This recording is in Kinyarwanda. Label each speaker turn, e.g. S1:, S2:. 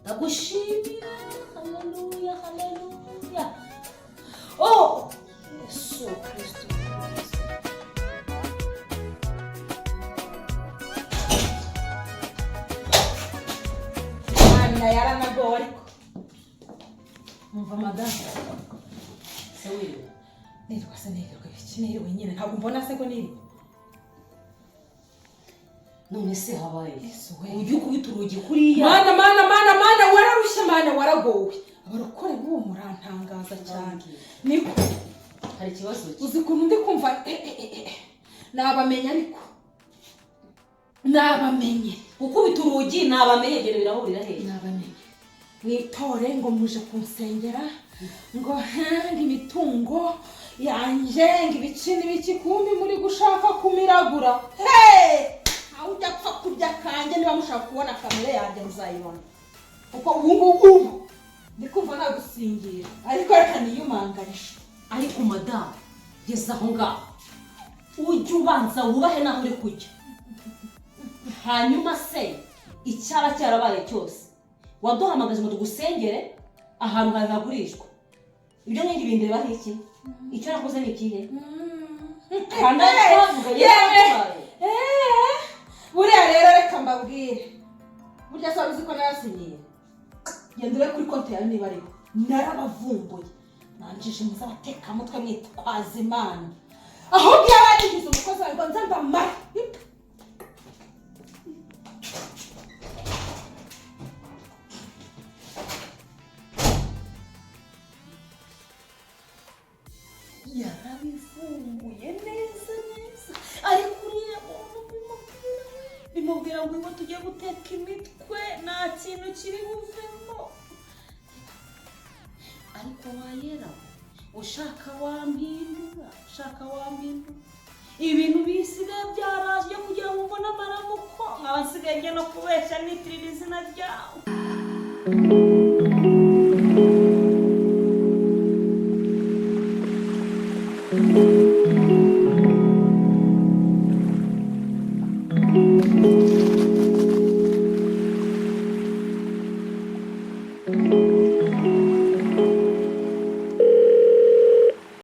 S1: ndagushimira. Haleluya, haleluya. Oh, Yesu Kristo. Mana yaranagowe ariko. Umva madame. Sewiri. Nitwa se nirwe kiniriwe nyine ntabwo mbona se ko niri.
S2: None se habaye.
S1: Yesu we.
S2: Ujye kubita urugi kuriya.
S1: Mana wararushye mana waragowe. Abarokore bo murantangaza cyane. Niko
S2: hari ikibazo
S1: uzi kuntu ndi kumva nabamenye ariko nabamenye
S2: ukubita urugi nabamenye gere birahurira he
S1: nabamenye mwitore ngo muje kunsengera ngo imitungo yanje ngibicini biki kumbi muri gushaka kumiragura ujya gupfa kurya kanje niba mushaka kubona kamere yanjye muzayibona uko ubu ndikumva nagusingira ariko reka niyumanganisha.
S2: Ariko madamu geza aho ngaho ujye ubanza wubahe naho uri kujya, hanyuma se icyaba cyarabaye cyose waduhamagaje ngo tugusengere ahantu hagurishwa. Ibyo n'indi bindi biba iki icyo nakoze ni ikihe kandi twavuga
S1: buriya rero reka mbabwire burya sabizi ko nayasinyiye gendere kuri konti yawe niba ariko narabavumbuye nanjije muza bateka mutwe mwitwaza Imana aho byabarigize umukozi wawe ngo nza mbamara yarabivumbuye neza ariko uriya muntu bimubwira ngo tujye guteka imitwe nta kintu kiri buvemo ariko wayera ushaka wampindura ibintu bisigaye byaraje kugira ngo mbone amaramuko nkaba nsigaye no kubeshya nitirira izina ryawe.